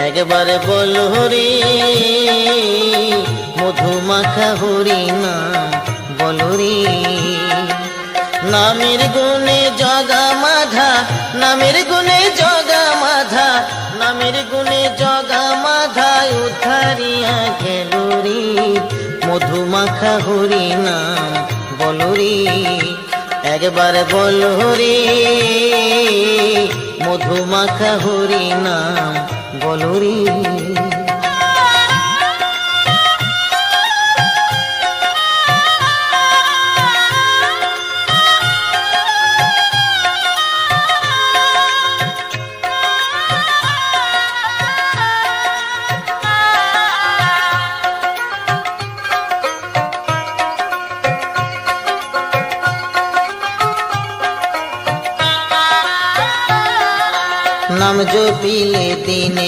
একবার বল হরি মধুমাখা হরি নাম বল রে। নামের গুণে জগা মাধা, নামের গুণে জগা মাধা, নামের গুণে জগা মাধা উদ্ধারিয়া গেল রে। মধুমাখা হরি নাম বল রে। একবার বল হরি মধুমাখা হরি নাম বল রে। নাম জপিলে দিনে